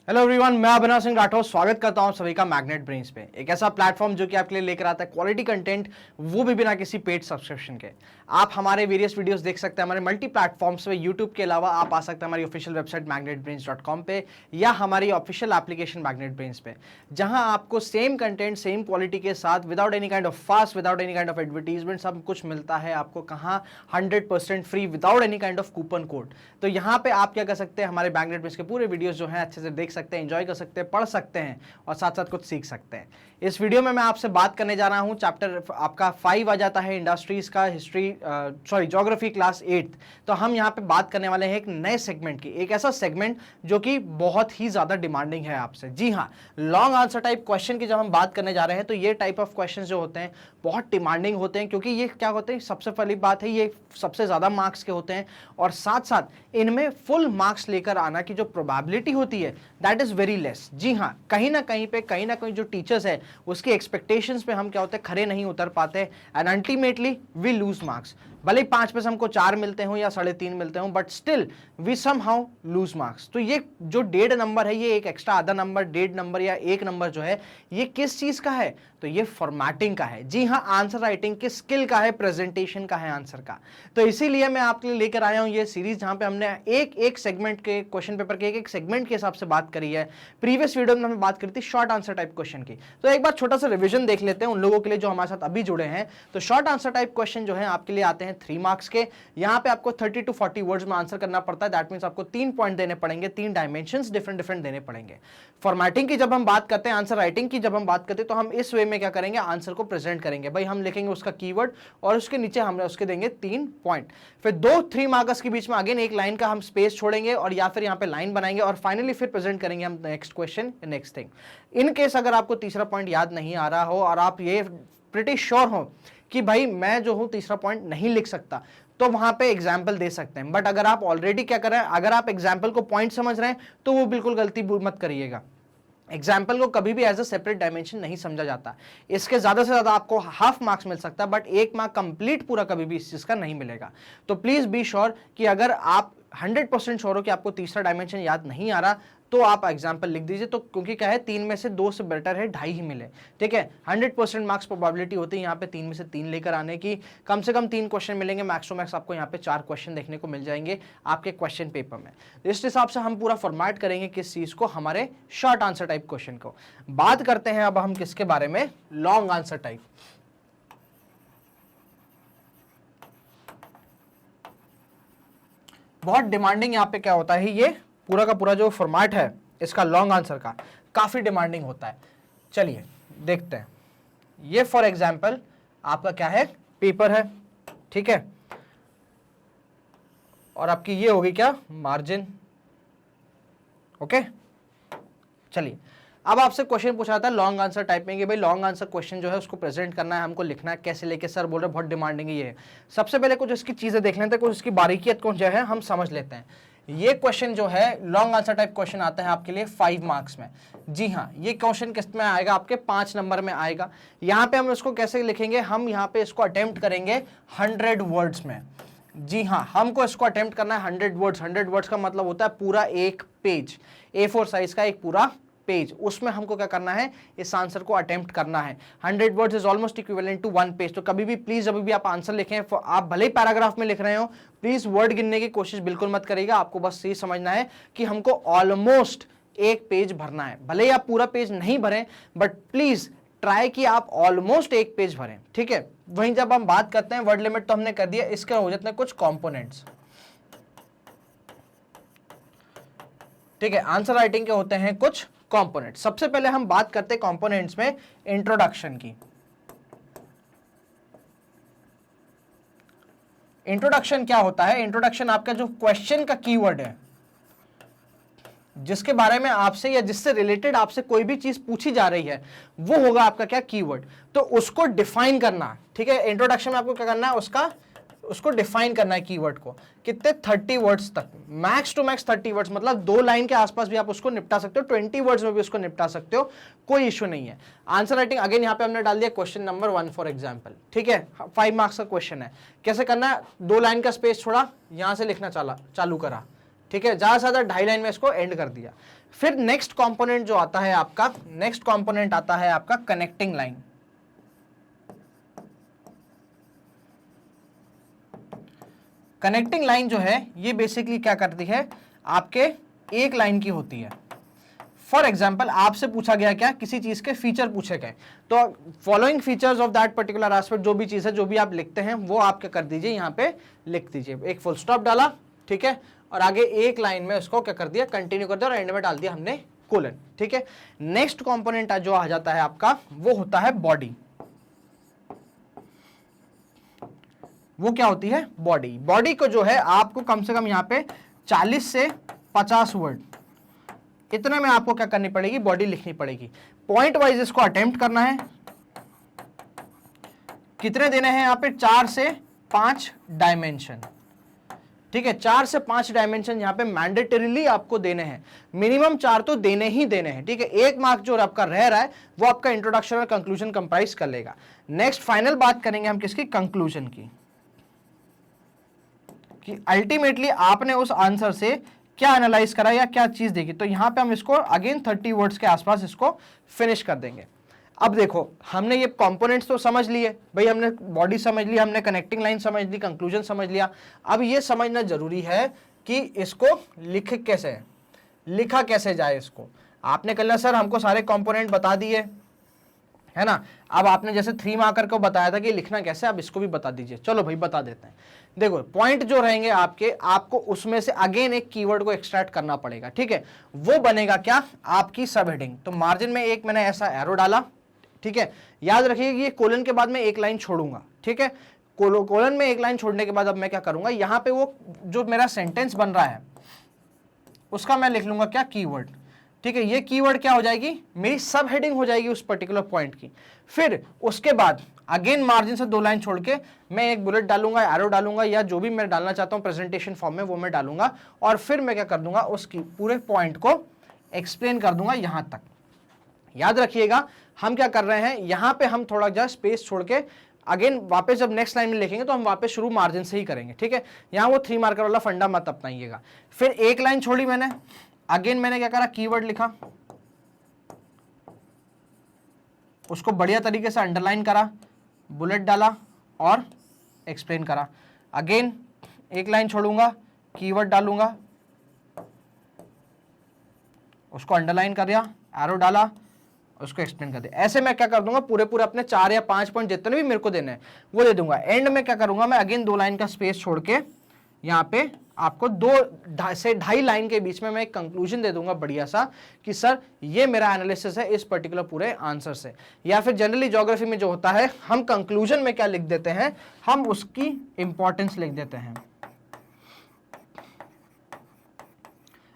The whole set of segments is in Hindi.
हेलो एवरीवन, मैं अभिनव सिंह राठौर स्वागत करता हूं सभी का मैग्नेट ब्रेन्स पे। एक ऐसा प्लेटफॉर्म जो कि आपके लिए लेकर आता है क्वालिटी कंटेंट, वो भी बिना किसी पेड सब्सक्रिप्शन के। आप हमारे वेरियस वीडियोस देख सकते हैं हमारे मल्टी प्लेटफॉर्म्स पे। यूट्यूब के अलावा आप आ सकते हैं हमारी ऑफिशियल वेबसाइट magnetbrains.com पे या हमारी ऑफिशियल एप्लीकेशन मैग्नेट ब्रेन्स पे, जहां आपको सेम कंटेंट सेम क्वालिटी के साथ without any kind of fast, without any kind of advertisement सब कुछ मिलता है आपको। कहाँ 100% free without any kind of coupon code. तो यहाँ पे आप क्या कर सकते हैं, हमारे मैग्नेट ब्रेन्स के पूरे वीडियोस जो हैं अच्छे से देख सकते हैं, एंजॉय कर सकते हैं, पढ़ सकते हैं और साथ साथ कुछ सीख सकते हैं। इस वीडियो में मैं आपसे बात करने जा रहा हूं, चैप्टर आपका 5 आ जाता है इंडस्ट्रीज का, ज्योग्राफी क्लास 8। तो हम यहां पे बात करने वाले हैं एक नए सेगमेंट की, एक ऐसा सेगमेंट जो कि बहुत ही ज्यादा डिमांडिंग है आपसे। जी हाँ, लॉन्ग आंसर टाइप क्वेश्चन की जब हम बात करने जा रहे हैं तो ये टाइप ऑफ क्वेश्चन जो होते हैं बहुत डिमांडिंग होते हैं, क्योंकि ये क्या होते हैं, सबसे पहली बात है ये सबसे ज्यादा मार्क्स के होते हैं और साथ साथ इनमें फुल मार्क्स लेकर आना की जो प्रोबेबिलिटी होती है दैट इज वेरी लेस। जी हाँ, कहीं ना कहीं जो टीचर्स है उसके एक्सपेक्टेशंस पे हम क्या होते हैं, खरे नहीं उतर पाते and ultimately we lose marks. भले ही 5 में से हमको 4 मिलते हो या 3.5 मिलते हो, but still we somehow lose marks. तो ये जो 1.5 नंबर है, ये एक एक्स्ट्रा आधा नंबर, 1.5 नंबर या 1 नंबर जो है, ये किस चीज का है? तो ये फॉर्मेटिंग का है। जी हाँ, आंसर राइटिंग के स्किल का है, प्रेजेंटेशन का है आंसर का। तो इसीलिए मैं आपके लिए लेकर आया हूं ये सीरीज, जहां पे हमने एक एक सेगमेंट के क्वेश्चन पेपर के एक सेगमेंट के हिसाब से बात करी है। प्रीवियस वीडियो में हमने बात करी थी शॉर्ट आंसर टाइप क्वेश्चन की। तो एक बार छोटा सा रिवीजन देख लेते हैं उन लोगों के लिए जो हमारे साथ अभी जुड़े हैं। तो शॉर्ट आंसर टाइप क्वेश्चन जो है आपके लिए आते हैं 3 मार्क्स के। यहाँ पे आपको 30 to 40 वर्ड्स में आंसर करना पड़ता है। दैट मींस आपको 3 पॉइंट देने पड़ेंगे, 3 डायमेंशंस डिफरेंट देने पड़ेंगे। फॉर्मेटिंग की जब हम बात करते हैं, आंसर राइटिंग की जब हम बात करते हैं, तो हम इस वे में क्या करेंगे, आंसर को प्रेजेंट करेंगे। भाई हम लिखेंगे उसका कीवर्ड और उसके नीचे हम उसके देंगे 3 पॉइंट। फिर 3 मार्कर्स के बीच में अगेन एक लाइन का हम स्पेस छोड़ेंगे और या फिर यहाँ पे लाइन बनाएंगे और फाइनली फिर प्रेजेंट करेंगे हम next question, next thing. In case अगर आपको तीसरा पॉइंट याद नहीं आ रहा हो और आप ये प्रिटी श्योर हो कि भाई मैं जो हूं तीसरा पॉइंट नहीं लिख सकता, तो वहां पे एग्जाम्पल दे सकते हैं। बट अगर आप ऑलरेडी क्या कर रहे हैं, अगर आप एग्जाम्पल को पॉइंट समझ रहे हैं तो वो बिल्कुल गलती मत करिएगा। एग्जाम्पल को कभी भी एज अ सेपरेट डायमेंशन नहीं समझा जाता। इसके ज्यादा से ज्यादा आपको हाफ मार्क्स मिल सकता है, बट 1 मार्क कंप्लीट पूरा कभी भी इस चीज का नहीं मिलेगा। तो प्लीज बी श्योर कि अगर आप 100% श्योर हो कि आपको तीसरा डायमेंशन याद नहीं आ रहा, तो आप एग्जाम्पल लिख दीजिए। तो क्योंकि क्या है, 3 में से 2 से बेटर है 2.5 ही मिले। ठीक है, 100% मार्क्स प्रोबेबिलिटी होती है यहाँ पे 3 में से 3 लेकर आने की। कम से कम 3 क्वेश्चन मिलेंगे, मैक्स टू मैक्स आपको यहाँ पे 4 क्वेश्चन देखने को मिल जाएंगे आपके क्वेश्चन पेपर में। इस हिसाब से हम पूरा फॉर्मेट करेंगे किस चीज को, हमारे शॉर्ट आंसर टाइप क्वेश्चन को। बात करते हैं अब हम किसके बारे में, लॉन्ग आंसर टाइप। बहुत डिमांडिंग यहाँ पे क्या होता है, ये पूरा का पूरा जो फॉर्मेट है इसका लॉन्ग आंसर का काफी डिमांडिंग होता है। चलिए देखते हैं। ये फॉर एग्जांपल आपका क्या है, पेपर है, ठीक है, और आपकी ये होगी क्या, मार्जिन। ओके, चलिए अब आपसे क्वेश्चन पूछा था लॉन्ग आंसर टाइप में कि भाई लॉन्ग आंसर क्वेश्चन जो है उसको प्रेजेंट करना है, हमको लिखना है, कैसे लेके सर बोल रहे बहुत डिमांडिंग है ये। सबसे पहले कुछ इसकी चीजें देख लेते हैं, कुछ इसकी बारीकियत को जो है हम समझ लेते हैं। ये क्वेश्चन जो है लॉन्ग आंसर टाइप क्वेश्चन आता है आपके लिए 5 मार्क्स में। जी हाँ, ये क्वेश्चन किस में आएगा, आपके 5 नंबर में आएगा। यहाँ पे हम इसको कैसे लिखेंगे, हम यहाँ पे इसको अटेम्प्ट करेंगे 100 वर्ड्स में। जी हाँ, हमको इसको अटेम्प्ट करना है 100 वर्ड्स। 100 वर्ड्स का मतलब होता है पूरा एक पेज, A4 साइज का एक पूरा पेज, उसमें हमको क्या करना है, इस आंसर को अटेम्प्ट करना है। 100 words is almost equivalent to 1 page. तो कभी भी प्लीज जब भी आप आंसर लिखें, आप भले ही पैराग्राफ में लिख रहे हो, प्लीज वर्ड गिनने की कोशिश बिल्कुल मत करिएगा। आपको बस ये समझना है कि हमको ऑलमोस्ट एक पेज भरना है। भले ही आप पूरा पेज नहीं भरें, बट प्लीज ट्राई कि आप ऑलमोस्ट एक पेज भरें। ठीक है, वहीं जब हम बात करते हैं वर्ड लिमिट तो हमने कर दिया, इसके हो जाते हैं कुछ कॉम्पोनेंट्स। ठीक है, आंसर राइटिंग के होते हैं कुछ कंपोनेंट। सबसे पहले हम बात करते हैं कंपोनेंट्स में इंट्रोडक्शन की। इंट्रोडक्शन क्या होता है, इंट्रोडक्शन आपका जो क्वेश्चन का कीवर्ड है, जिसके बारे में आपसे या जिससे रिलेटेड आपसे कोई भी चीज पूछी जा रही है, वो होगा आपका क्या, कीवर्ड। तो उसको डिफाइन करना। ठीक है, इंट्रोडक्शन में आपको क्या करना है, उसको डिफाइन करना है कीवर्ड को। कितने, 30 वर्ड्स तक, मैक्स टू मैक्स 30 वर्ड्स, मतलब 2 लाइन के आसपास भी आप उसको निपटा सकते हो, 20 वर्ड्स में भी उसको निपटा सकते हो, कोई इश्यू नहीं है। आंसर राइटिंग अगेन यहाँ पे हमने डाल दिया क्वेश्चन नंबर 1 फॉर एग्जांपल। ठीक है, 5 मार्क्स का क्वेश्चन है। कैसे करना है, 2 लाइन का स्पेस छोड़ा, यहां से लिखना चालू करा। ठीक है, ज्यादा से ज्यादा 2.5 लाइन में इसको एंड कर दिया। फिर नेक्स्ट कंपोनेंट जो आता है आपका, नेक्स्ट कंपोनेंट आता है आपका कनेक्टिंग लाइन। कनेक्टिंग लाइन जो है ये बेसिकली क्या करती है, आपके एक लाइन की होती है। फॉर एग्जाम्पल आपसे पूछा गया क्या, किसी चीज के फीचर पूछे गए, तो following features of that particular aspect, जो भी चीज है, जो भी आप लिखते हैं वो आप क्या कर दीजिए, यहाँ पे लिख दीजिए, एक फुल स्टॉप डाला, ठीक है, और आगे एक लाइन में उसको क्या कर दिया, कंटिन्यू कर दिया, और एंड में डाल दिया हमने कोलन, ठीक है। नेक्स्ट कंपोनेंट जो आ जाता है आपका, वो होता है बॉडी। वो क्या होती है, बॉडी। बॉडी को जो है आपको कम से कम यहाँ पे 40 से 50 वर्ड इतने में आपको क्या करनी पड़ेगी, बॉडी लिखनी पड़ेगी। पॉइंट वाइज इसको अटेम्प्ट करना है। कितने देने हैं यहाँ पे, 4 से 5 डायमेंशन, ठीक है। 4 से 5 डायमेंशन यहाँ पे मैंडेटरीली आपको देने हैं, मिनिमम 4 तो देने ही देने हैं, ठीक है। 1 मार्क जो आपका रह रहा है वो आपका इंट्रोडक्शन और कंक्लूजन कंप्राइज कर लेगा। नेक्स्ट फाइनल बात करेंगे हम किसकी, कंक्लूजन की, कि अल्टीमेटली आपने उस आंसर से क्या एनालाइज करा या क्या चीज देखी। तो यहां पे हम इसको अगेन 30 वर्ड्स के आसपास इसको फिनिश कर देंगे। अब देखो हमने ये कंपोनेंट्स तो समझ लिए भाई, हमने बॉडी समझ ली, हमने कनेक्टिंग लाइन समझ ली, कंक्लूजन समझ लिया। अब ये समझना जरूरी है कि इसको लिख कैसे, लिखा कैसे जाए। इसको आपने कहना सर हमको सारे कंपोनेंट बता दिए, है ना। अब आपने जैसे 3 मार्कर को बताया था कि लिखना कैसे, अब इसको भी बता दीजिए। चलो भाई बता देते हैं। देखो पॉइंट जो रहेंगे आपके, आपको उसमें से अगेन एक कीवर्ड को एक्सट्रैक्ट करना पड़ेगा, ठीक है। वो बनेगा क्या, आपकी सब हेडिंग। तो मार्जिन में एक मैंने ऐसा एरो डाला, ठीक है। याद रखिए ये कोलन के बाद में एक लाइन छोड़ूंगा, ठीक है। कोलन में एक लाइन छोड़ने के बाद अब मैं क्या करूंगा, यहां पे वो जो मेरा सेंटेंस बन रहा है उसका मैं लिख लूंगा क्या, कीवर्ड, ठीक है। ये कीवर्ड क्या हो जाएगी, मेरी सब हेडिंग हो जाएगी उस पर्टिकुलर पॉइंट की। फिर उसके बाद अगेन मार्जिन से 2 लाइन छोड़ के मैं एक बुलेट डालूंगा, एरो डालूंगा, या जो भी मैं डालना चाहता हूं प्रेजेंटेशन फॉर्म में वो मैं डालूंगा, और फिर मैं क्या कर दूंगा, उसकी पूरे पॉइंट को एक्सप्लेन कर दूंगा यहां तक। याद रखिएगा हम क्या कर रहे हैं, यहां पे हम थोड़ा जा स्पेस छोड़ के अगेन वापस जब नेक्स्ट लाइन में लिखेंगे तो हम वापस शुरू मार्जिन से ही करेंगे, ठीक है। यहां वो 3 मार्कर वाला फंडा मत अपनाइएगा। फिर एक लाइन छोड़ी मैंने, अगेन मैंने क्या करा, कीवर्ड लिखा, उसको बढ़िया तरीके से अंडरलाइन करा, बुलेट डाला और एक्सप्लेन करा। अगेन एक लाइन छोड़ूंगा, कीवर्ड डालूंगा, उसको अंडरलाइन कर दिया, एरो डाला, उसको एक्सप्लेन कर दिया। ऐसे मैं क्या कर दूंगा, पूरे पूरे अपने 4 या 5 पॉइंट जितने भी मेरे को देने हैं वो दे दूंगा। एंड में क्या करूंगा, मैं अगेन 2 लाइन का स्पेस छोड़ के यहाँ पे आपको 2 से 2.5 लाइन के बीच में मैं एक कंक्लूजन दे दूंगा बढ़िया सा, कि सर ये मेरा एनालिसिस है इस पर्टिकुलर पूरे आंसर से। या फिर जनरली ज्योग्राफी में जो होता है, हम कंक्लूजन में क्या लिख देते हैं, हम उसकी इंपॉर्टेंस लिख देते हैं।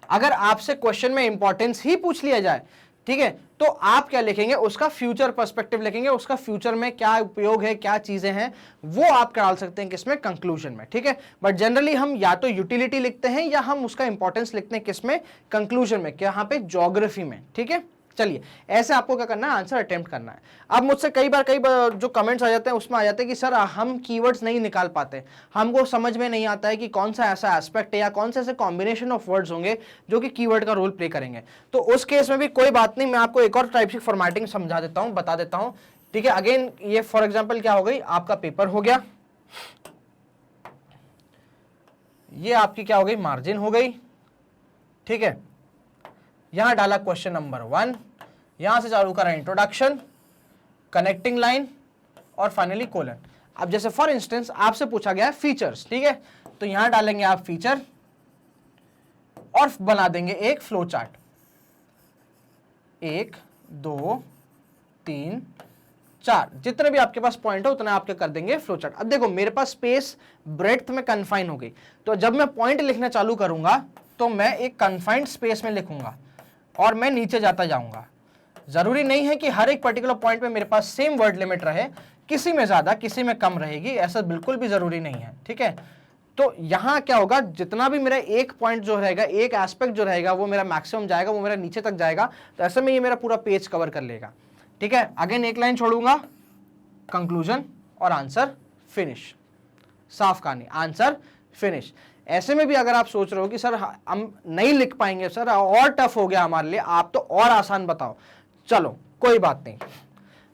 अगर आपसे क्वेश्चन में इंपॉर्टेंस ही पूछ लिया जाए, ठीक है, तो आप क्या लिखेंगे, उसका फ्यूचर पर्सपेक्टिव लिखेंगे, उसका फ्यूचर में क्या उपयोग है, क्या चीजें हैं, वो आप डाल सकते हैं किसमें, कंक्लूजन में, ठीक है। बट जनरली हम या तो यूटिलिटी लिखते हैं या हम उसका इंपॉर्टेंस लिखते हैं किसमें, कंक्लूजन में, क्या यहाँ पे ज्योग्राफी में, ठीक है। चलिए ऐसे आपको क्या करना है, आंसर अटेम्प्ट करना है। अब मुझसे कई बार जो कमेंट्स आ जाते हैं उसमें आ जाते हैं कि सर हम कीवर्ड्स नहीं निकाल पाते, हमको समझ में नहीं आता है कि कौन सा ऐसा एस्पेक्ट है या कौन से ऐसे कॉम्बिनेशन ऑफ वर्ड्स होंगे जो कि कीवर्ड का रोल प्ले करेंगे। तो उस केस में भी कोई बात नहीं, मैं आपको एक और टाइप की फॉर्मेटिंग समझा देता हूं, बता देता हूं, ठीक है। अगेन ये फॉर एग्जाम्पल क्या हो गई, आपका पेपर हो गया, ये आपकी क्या हो गई, मार्जिन हो गई, ठीक है। यहां डाला क्वेश्चन नंबर 1, यहां से चालू करा इंट्रोडक्शन, कनेक्टिंग लाइन और फाइनली कोलन। अब जैसे फॉर इंस्टेंस आपसे पूछा गया है फीचर्स, ठीक है, तो यहां डालेंगे आप फीचर और बना देंगे एक फ्लो चार्ट, 1 2 3 4, जितने भी आपके पास पॉइंट हो उतने आपके कर देंगे फ्लो चार्ट। अब देखो मेरे पास स्पेस ब्रेड्थ में कन्फाइन हो गई, तो जब मैं पॉइंट लिखना चालू करूंगा तो मैं एक कन्फाइंड स्पेस में लिखूंगा और मैं नीचे जाता जाऊंगा। जरूरी नहीं है कि हर एक पर्टिकुलर पॉइंट पे मेरे पास सेम वर्ड लिमिट रहे, किसी में ज्यादा किसी में कम रहेगी, ऐसा बिल्कुल भी जरूरी नहीं है, ठीक है। तो यहां क्या होगा, जितना भी मेरा एक पॉइंट जो रहेगा, एक एस्पेक्ट जो रहेगा वो मेरा मैक्सिमम जाएगा, वो मेरा नीचे तक जाएगा, तो ऐसे में ये मेरा पूरा पेज कवर कर लेगा, ठीक है। अगेन एक लाइन छोड़ूंगा, कंक्लूजन और आंसर फिनिश, साफ कहानी, आंसर फिनिश। ऐसे में भी अगर आप सोच रहे हो कि सर हम नहीं लिख पाएंगे सर, और टफ हो गया हमारे लिए, आप तो और आसान बताओ, चलो कोई बात नहीं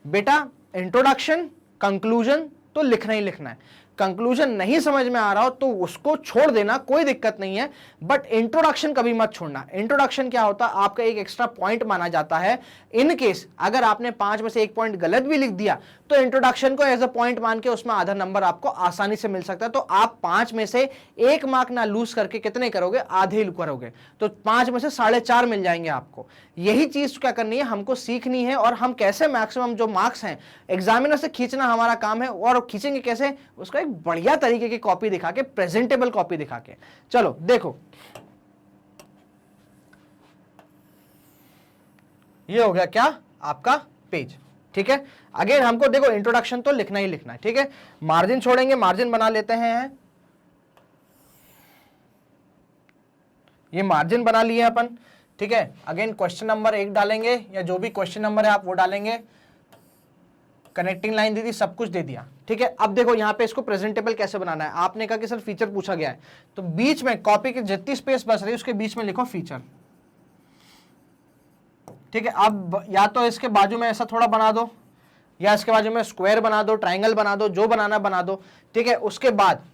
बेटा, इंट्रोडक्शन कंक्लूजन तो लिखना ही लिखना है। कंक्लूजन नहीं समझ में आ रहा हो तो उसको छोड़ देना, कोई दिक्कत नहीं है, बट इंट्रोडक्शन कभी मत छोड़ना। इंट्रोडक्शन क्या होता है, आपका एक एक्स्ट्रा पॉइंट माना जाता है। इन केस अगर आपने 5 में से एक पॉइंट गलत भी लिख दिया तो इंट्रोडक्शन को एज अ पॉइंट मान के उसमें आधा नंबर आपको आसानी से मिल सकता है। तो आप 5 में से 1 मार्क ना लूज करके कितने करोगे, आधे ही करोगे, तो 5 में से 4.5 मिल जाएंगे आपको। यही चीज क्या करनी है, हमको सीखनी है, और हम कैसे मैक्सिमम जो मार्क्स हैं एग्जामिनर से खींचना हमारा काम है। और खींचेंगे कैसे, उसका एक बढ़िया तरीके की कॉपी दिखा के, प्रेजेंटेबल कॉपी दिखा के। चलो देखो, ये हो गया क्या आपका पेज, ठीक है। अगेन हमको देखो इंट्रोडक्शन तो लिखना ही लिखना है, ठीक है। मार्जिन छोड़ेंगे, मार्जिन बना लेते हैं, ये मार्जिन बना लिए अपन, ठीक है। अगेन क्वेश्चन नंबर 1 डालेंगे, या जो भी क्वेश्चन नंबर है आप वो डालेंगे, कनेक्टिंग लाइन दे दी, सब कुछ दे दिया, ठीक है। अब देखो यहाँ पे इसको प्रेजेंटेबल कैसे बनाना है। आपने कहा कि सर फीचर पूछा गया है, तो बीच में कॉपी की जितनी स्पेस बच रही है उसके बीच में लिखो फीचर, ठीक है। अब या तो इसके बाजू में ऐसा थोड़ा बना दो, या इसके बाजू में स्क्वायर बना दो, ट्राइंगल बना दो, जो बनाना बना दो, ठीक है। उसके बाद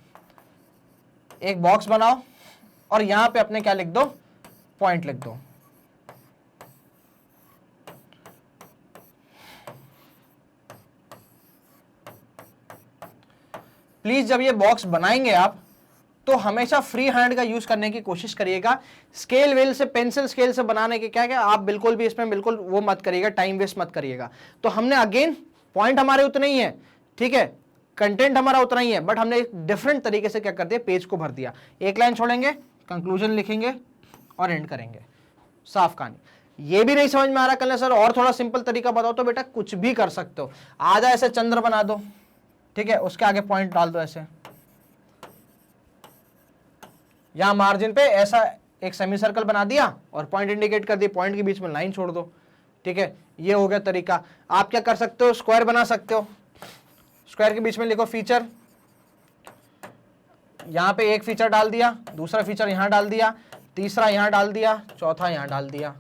एक बॉक्स बनाओ और यहां पे अपने क्या लिख दो, पॉइंट लिख दो। प्लीज जब ये बॉक्स बनाएंगे आप तो हमेशा फ्री हैंड का यूज करने की कोशिश करिएगा। स्केल वेल से, पेंसिल स्केल से बनाने के क्या क्या आप बिल्कुल भी इसमें बिल्कुल वो मत करिएगा, टाइम वेस्ट मत करिएगा। तो हमने अगेन पॉइंट हमारे उतने ही है, ठीक है, कंटेंट हमारा उतना ही है, बट हमने एक डिफरेंट तरीके से क्या कर दिया, पेज को भर दिया। एक लाइन छोड़ेंगे, कंक्लूजन लिखेंगे और एंड करेंगे, साफ कहानी। ये भी नहीं समझ में आ रहा कल सर और थोड़ा सिंपल तरीका बताओ, तो बेटा कुछ भी कर सकते हो। आधा ऐसे चंद्र बना दो, ठीक है, उसके आगे पॉइंट डाल दो ऐसे, यहां मार्जिन पे ऐसा एक सेमी सर्कल बना दिया और पॉइंट इंडिकेट कर दिया, पॉइंट के बीच में लाइन छोड़ दो, ठीक है। ये हो गया तरीका। आप क्या कर सकते हो, स्क्वायर बना सकते हो, स्क्वायर के बीच में लिखो फीचर, यहां पे एक फीचर डाल दिया, दूसरा फीचर यहां डाल दिया, तीसरा यहां डाल दिया, चौथा यहां डाल दिया।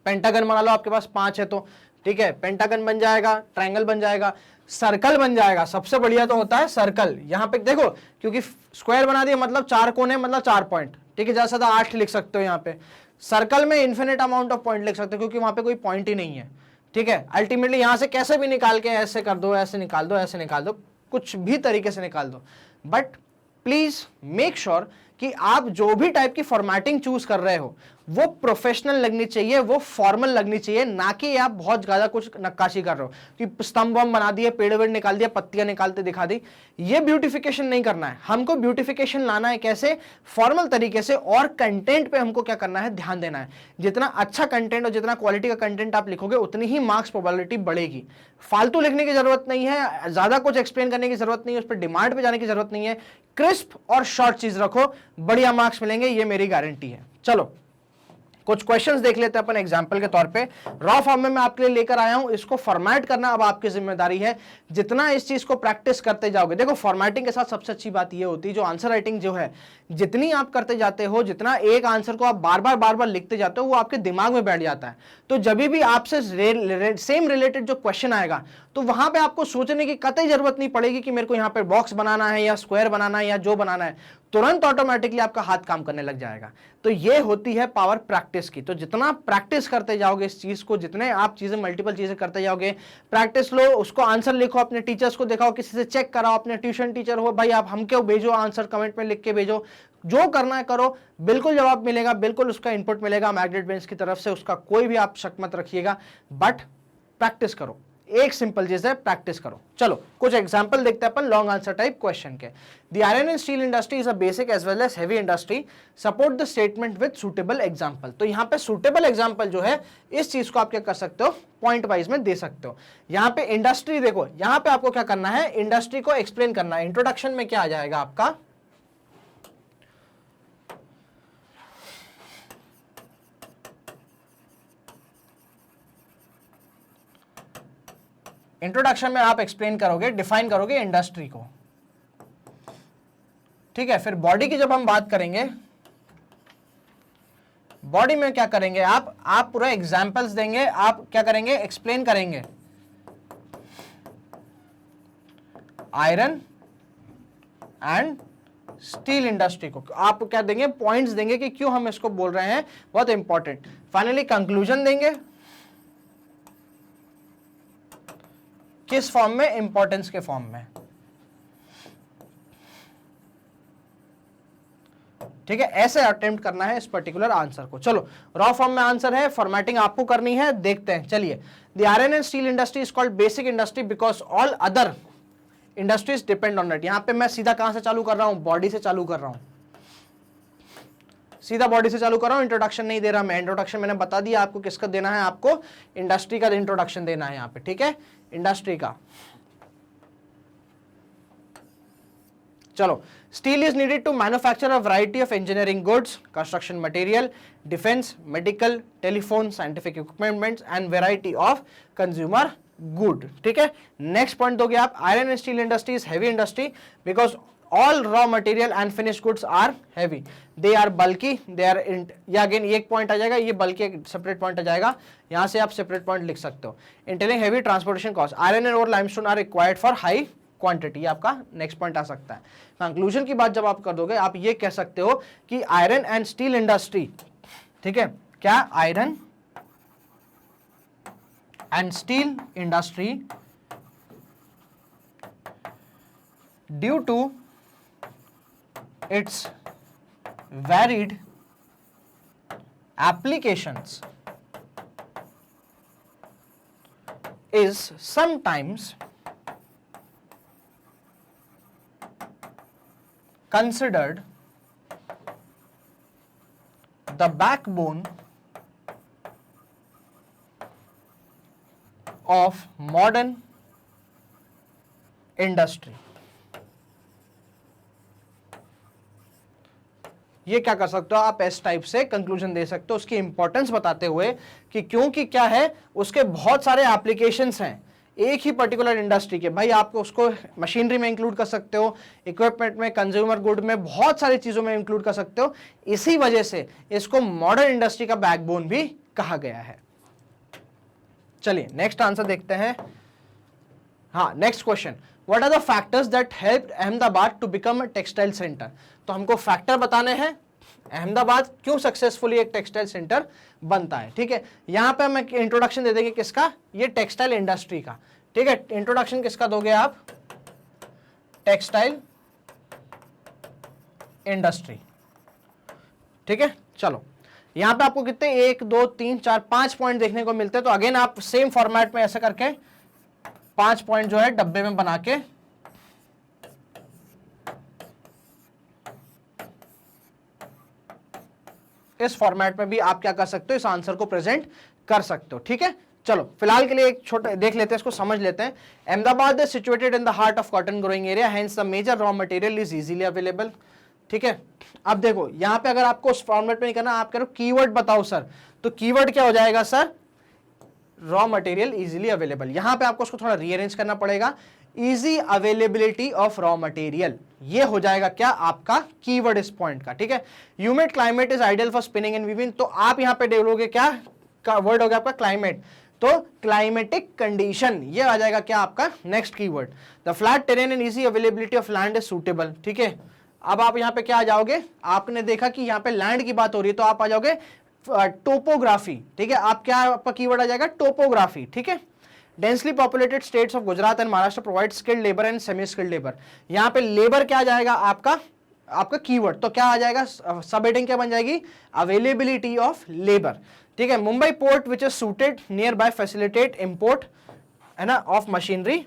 पेंटागन बना लो, आपके पास 5 है तो, ठीक है, पेंटागन बन जाएगा, ट्रायंगल बन जाएगा, सर्कल बन जाएगा। सबसे बढ़िया तो होता है सर्कल। यहां पे देखो, क्योंकि स्क्वायर बना दिया मतलब 4 कोने मतलब 4 पॉइंट, ठीक है, ज्यादा से ज्यादा 8 लिख सकते हो। यहाँ पे सर्कल में इन्फिनिट अमाउंट ऑफ पॉइंट लिख सकते हो, क्योंकि वहां पे कोई पॉइंट ही नहीं है, ठीक है। अल्टीमेटली यहां से कैसे भी निकाल के ऐसे कर दो, ऐसे निकाल दो, ऐसे निकाल दो, कुछ भी तरीके से निकाल दो, बट प्लीज मेक श्योर कि आप जो भी टाइप की फॉर्मेटिंग चूज कर रहे हो वो प्रोफेशनल लगनी चाहिए, वो फॉर्मल लगनी चाहिए, ना कि आप बहुत ज्यादा कुछ नक्काशी कर रहे हो कि स्तंभ वंभ बना दिए, पेड़ वेड़ निकाल दिया, पत्तियां निकालते दिखा दी। ये ब्यूटिफिकेशन नहीं करना है। हमको ब्यूटिफिकेशन लाना है कैसे, फॉर्मल तरीके से, और कंटेंट पे हमको क्या करना है, ध्यान देना है। जितना अच्छा कंटेंट और जितना क्वालिटी का कंटेंट आप लिखोगे उतनी ही मार्क्स प्रोबेबिलिटी बढ़ेगी। फालतू लिखने की जरूरत नहीं है, ज्यादा कुछ एक्सप्लेन करने की जरूरत नहीं है, उस पर डिमांड पे जाने की जरूरत नहीं है। क्रिस्प और शॉर्ट चीज रखो, बढ़िया मार्क्स मिलेंगे, ये मेरी गारंटी है। चलो कुछ क्वेश्चंस देख लेते हैं अपन एग्जांपल के तौर पे। रॉ फॉर्म में मैं आपके लिए लेकर आया हूं, इसको फॉर्मेट करना अब आपकी जिम्मेदारी है। जितना इस चीज को प्रैक्टिस करते जाओगे, देखो फॉर्मेटिंग के साथ सबसे अच्छी बात ये होती है, जो आंसर राइटिंग जो है, जितनी आप करते जाते हो, जितना एक आंसर को आप बार बार लिखते जाते हो, वो आपके दिमाग में बैठ जाता है। तो जब भी आपसे सेम रिलेटेड जो क्वेश्चन आएगा, तो वहां पे आपको सोचने की कतई जरूरत नहीं पड़ेगी कि मेरे को यहाँ पे बॉक्स बनाना है या स्क्वायर बनाना है या जो बनाना है, तुरंत ऑटोमेटिकली आपका हाथ काम करने लग जाएगा। तो ये होती है पावर प्रैक्टिस की। तो जितना प्रैक्टिस करते जाओगे इस चीज को, जितने आप चीजें मल्टीपल चीजें करते जाओगे, प्रैक्टिस लो, उसको आंसर लिखो, अपने टीचर्स को दिखाओ, किसी से चेक कराओ, अपने ट्यूशन टीचर हो भाई आप हमको भेजो आंसर, कमेंट में लिख के भेजो, जो करना है करो, बिल्कुल जवाब मिलेगा, बिल्कुल उसका इनपुट मिलेगा मैग्नेट ब्रेन्स की तरफ से, उसका कोई भी आप शक मत रखिएगा, बट प्रैक्टिस करो। एक सिंपल चीज है, प्रैक्टिस करो। चलो कुछ एग्जांपल देखते हैं अपन लॉन्ग आंसर टाइप क्वेश्चन के। The iron and steel industry is a basic as well as heavy industry, support the statement with suitable example. तो यहां पे सुटेबल एग्जांपल जो है, इस चीज को आप क्या कर सकते हो, पॉइंट वाइज में दे सकते हो। यहां पे इंडस्ट्री देखो, यहां पे आपको क्या करना है, इंडस्ट्री को एक्सप्लेन करना है। इंट्रोडक्शन में क्या आ जाएगा आपका, इंट्रोडक्शन में आप एक्सप्लेन करोगे, डिफाइन करोगे इंडस्ट्री को, ठीक है, फिर बॉडी की जब हम बात करेंगे, बॉडी में क्या करेंगे आप पूरा एग्जाम्पल्स देंगे, आप क्या करेंगे, एक्सप्लेन करेंगे आयरन एंड स्टील इंडस्ट्री को। आप क्या देंगे, पॉइंट्स देंगे कि क्यों हम इसको बोल रहे हैं, बहुत इंपॉर्टेंट। फाइनली कंक्लूजन देंगे, किस फॉर्म में, इंपॉर्टेंस के फॉर्म में। ठीक है, ऐसे अटेम्प्ट करना है इस पर्टिकुलर आंसर को। चलो, रॉ फॉर्म में आंसर है, फॉर्मेटिंग आपको करनी है, देखते हैं। चलिए, the iron and steel industry is called basic industry because all other industries depend on it. यहां पे मैं सीधा कहां से चालू कर रहा हूं, बॉडी से चालू कर रहा हूं, सीधा बॉडी से चालू कर रहा हूं, इंट्रोडक्शन नहीं दे रहा मैं। इंट्रोडक्शन मैंने बता दिया आपको किसका देना है, आपको इंडस्ट्री का इंट्रोडक्शन देना है यहां पे। ठीक है, इंडस्ट्री का। चलो, steel is needed to manufacture a variety of engineering goods, construction material, defence, medical, telephone, scientific equipments and variety of consumer good. ठीक है, नेक्स्ट पॉइंट दोगे आप, iron and steel industry is heavy industry because all raw material and finished goods are heavy, they are bulky, they are या अगेन एक पॉइंट आ जाएगा, ये बल्कि एक सेपरेट पॉइंट आ जाएगा, यहां से आप सेपरेट पॉइंट लिख सकते हो। Entailing heavy transportation cost, iron and और limestone are required for high quantity, ये आपका नेक्स्ट पॉइंट आ सकता है। कंक्लूजन की बात जब आप कर दोगे, आप ये कह सकते हो कि आयरन एंड स्टील इंडस्ट्री, ठीक है, क्या iron and steel industry due to its varied applications is sometimes considered the backbone of modern industry। ये क्या कर सकते हो आप, इस टाइप से कंक्लूजन दे सकते हो, उसकी इंपॉर्टेंस बताते हुए कि क्योंकि क्या है, उसके बहुत सारे एप्लीकेशंस हैं एक ही पर्टिकुलर इंडस्ट्री के। भाई आपको उसको मशीनरी में इंक्लूड कर सकते हो, इक्विपमेंट में, कंज्यूमर गुड में, बहुत सारी चीजों में इंक्लूड कर सकते हो। इसी वजह से इसको मॉडर्न इंडस्ट्री का बैकबोन भी कहा गया है। चलिए नेक्स्ट आंसर देखते हैं। हाँ, next question, what are the factors that helped Ahmedabad to become a textile centre. तो हमको फैक्टर बताने हैं, अहमदाबाद क्यों सक्सेसफुली एक टेक्सटाइल सेंटर बनता है। ठीक है, यहां पे हम इंट्रोडक्शन दे देंगे किसका, ये टेक्सटाइल इंडस्ट्री का। ठीक है, इंट्रोडक्शन किसका दोगे आप, टेक्सटाइल इंडस्ट्री। ठीक है, चलो यहां पे आपको कितने 1 2 3 4 5 पॉइंट देखने को मिलते हैं। तो अगेन आप सेम फॉर्मेट में ऐसा करके 5 पॉइंट जो है डब्बे में बना के इस फॉर्मेट में भी आप क्या कर सकते हो, इस आंसर को प्रेजेंट कर सकते हो। ठीक है, चलो फिलहाल के लिए एक छोटा देख लेते हैं, इसको समझ लेते हैं। Ahmedabad is situated in the heart of cotton growing area, hence the major raw material is easily available. ठीक है, अब देखो यहां पे अगर आपको उस फॉर्मेट में नहीं करना, आप कह रहे हो कीवर्ड बताओ सर, तो कीवर्ड क्या हो जाएगा sir, raw material easily available. यहां पे आपको उसको थोड़ा रीअरेंज करना पड़ेगा, easy availability of raw material, ये हो जाएगा क्या आपका कीवर्ड इस पॉइंट का। ठीक है, humid climate is ideal for spinning and weaving, तो आप यहां पे बोलोगे क्या वर्ड हो गया आपका क्लाइमेट, तो क्लाइमेटिक कंडीशन ये आ जाएगा क्या आपका next keyword. The flat terrain and easy availability of land is suitable. ठीक है, अब आप यहां पे क्या आ जाओगे, आपने देखा कि यहां पे लैंड की बात हो रही है, तो आप आ जाओगे टोपोग्राफी। ठीक है, आप क्या आपका कीवर्ड आ जाएगा टोपोग्राफी। ठीक है, densely populated states of Gujarat and Maharashtra provide skilled labour and semi skilled labour. यहां पे लेबर क्या आ जाएगा आपका कीवर्ड, तो क्या आ जाएगा सब हेडिंग क्या बन जाएगी, अवेलेबिलिटी ऑफ लेबर। ठीक है, Mumbai port which is suited near by facilitate import है ना of machinery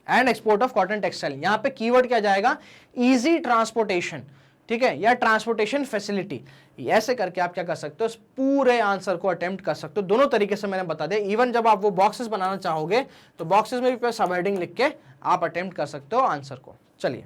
and export of cotton textile. यहां पे कीवर्ड क्या जाएगा, इजी ट्रांसपोर्टेशन। ठीक है, या ट्रांसपोर्टेशन फैसिलिटी। ऐसे करके आप क्या कर सकते हो, इस पूरे आंसर को अटेम्प्ट कर सकते हो। दोनों तरीके से मैंने बता दिया, इवन जब आप वो बॉक्सेस बनाना चाहोगे तो बॉक्सेस में भी सब हेडिंग लिख के आप अटेम्प्ट कर सकते हो आंसर को। चलिए,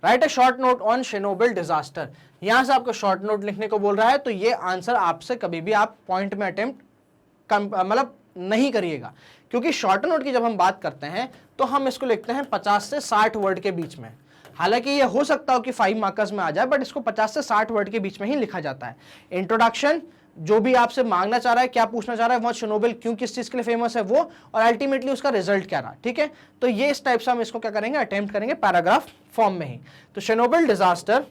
write a short note on Chernobyl disaster. यहां से आपको शॉर्ट नोट लिखने को बोल रहा है, तो ये आंसर आपसे कभी भी आप पॉइंट में अटेम्प्ट मतलब नहीं करिएगा, क्योंकि शॉर्ट नोट की जब हम बात करते हैं तो हम इसको लिखते हैं 50 से 60 वर्ड के बीच में। हालांकि ये हो सकता हो कि 5 मार्कर्स में आ जाए, बट इसको 50 से 60 वर्ड के बीच में ही लिखा जाता है। इंट्रोडक्शन, जो भी आपसे मांगना चाह रहा है, क्या पूछना चाह रहा है, वह शर्नोबिल क्यों, किस चीज के लिए फेमस है वो, और अल्टीमेटली उसका रिजल्ट क्या रहा, ठीक है। तो ये इस टाइप से हम इसको क्या करेंगे, अटेम्प्ट करेंगे पैराग्राफ फॉर्म में ही। तो शर्नोबिल डिजास्टर,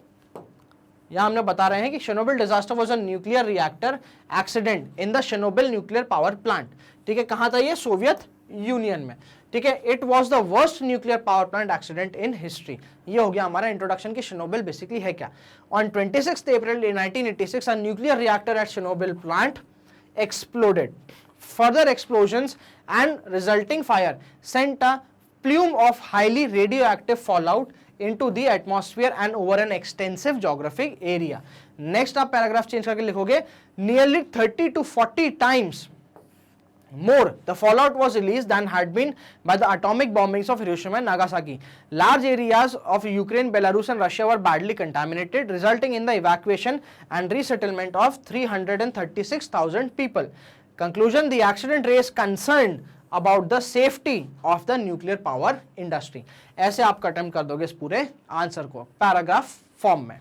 यहां हमने बता रहे हैं कि Chernobyl disaster was a nuclear reactor accident in the Chernobyl nuclear power plant, ठीक है। कहां था ये, सोवियत यूनियन में, ठीक है। It was the worst nuclear power plant accident in history. ये हो गया हमारा इंट्रोडक्शन की शर्नोबिल बेसिकली है क्या। On 26 April 1986 a nuclear reactor at Chernobyl plant exploded. Further explosions and resulting fire sent a plume of highly radioactive fallout into the atmosphere and over an extensive geographic area. Next आप पैराग्राफ चेंज करके लिखोगे, nearly 30 to 40 times more the fallout was released than had been by the atomic bombings of Hiroshima and Nagasaki. Large areas of Ukraine, Belarus and Russia were badly contaminated, resulting in the evacuation and resettlement of 336,000 people. Conclusion, the accident raised concern about the safety of the nuclear power industry. ऐसे आप अटेम्प्ट कर दोगे इस पूरे आंसर को पैराग्राफ फॉर्म में।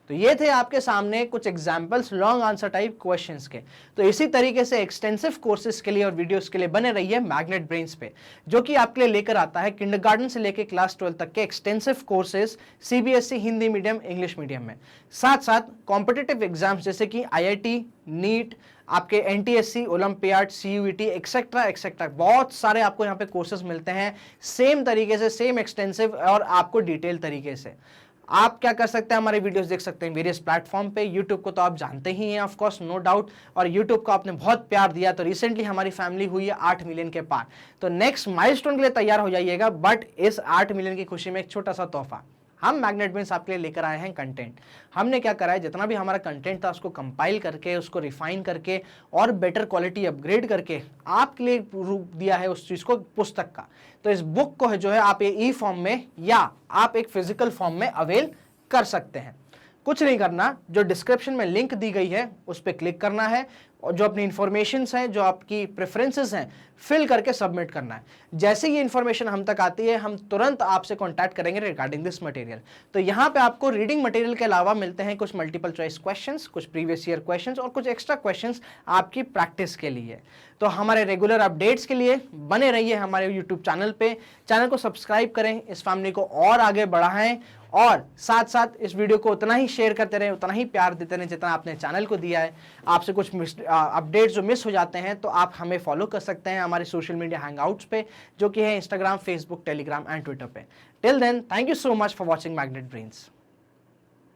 तो ये थे आपके सामने कुछ examples long answer type questions के। तो इसी तरीके से एक्सटेंसिव कोर्सेज के लिए और वीडियोस के लिए बने रहिए मैग्नेट ब्रेन्स पे, जो कि आपके लिए लेकर आता है किंडरगार्टन से लेकर क्लास 12 तक के extensive courses CBSE, Hindi medium, English medium में। साथ साथ कॉम्पिटिटिव एग्जाम्स जैसे कि आईआईटी, नीट, आपके NTSC, olympiad, CUET etcetera etcetera, बहुत सारे आपको यहाँ पे कोर्सेज मिलते हैं सेम तरीके से, सेम एक्सटेंसिव और आपको डिटेल तरीके से। आप क्या कर सकते हैं, हमारे वीडियोस देख सकते हैं वेरियस प्लेटफॉर्म पे। यूट्यूब को तो आप जानते ही हैं ऑफ कोर्स, नो डाउट, और यूट्यूब को आपने बहुत प्यार दिया तो रिसेंटली हमारी फैमिली हुई है 8 मिलियन के पार। तो नेक्स्ट माइलस्टोन के लिए तैयार हो जाइएगा, बट इस 8 मिलियन की खुशी में एक छोटा सा तोहफा, हम मैग्नेट ब्रेन्स आपके लिए लेकर आए हैं कंटेंट। हमने क्या करा है, जितना भी हमारा कंटेंट था उसको कंपाइल करके, उसको रिफाइन करके और बेटर क्वालिटी अपग्रेड करके आपके लिए रूप दिया है उस चीज को, पुस्तक का। तो इस बुक को जो है आप ये ई फॉर्म में या आप एक फिजिकल फॉर्म में अवेल कर सकते हैं। कुछ नहीं करना, जो डिस्क्रिप्शन में लिंक दी गई है उस पर क्लिक करना है और जो अपनी इंफॉर्मेशंस हैं, जो आपकी प्रेफरेंसेस हैं, फिल करके सबमिट करना है। जैसे ये इंफॉर्मेशन हम तक आती है हम तुरंत आपसे कांटेक्ट करेंगे रिगार्डिंग दिस मटेरियल। तो यहाँ पे आपको रीडिंग मटेरियल के अलावा मिलते हैं कुछ मल्टीपल चॉइस क्वेश्चंस, कुछ प्रीवियस ईयर क्वेश्चंस और कुछ एक्स्ट्रा क्वेश्चंस आपकी प्रैक्टिस के लिए। तो हमारे रेगुलर अपडेट्स के लिए बने रहिए हमारे यूट्यूब चैनल पे। चैनल को सब्सक्राइब करें, इस फैमिली को और आगे बढ़ाएं और साथ साथ इस वीडियो को उतना ही शेयर करते रहें, उतना ही प्यार देते रहें जितना आपने चैनल को दिया है। आपसे कुछ अपडेट्स जो मिस हो जाते हैं तो आप हमें फॉलो कर सकते हैं हमारे सोशल मीडिया हैंगआउट्स पे, जो कि है Instagram, Facebook, Telegram and Twitter पे। Till then, thank you so much for watching magnet brains.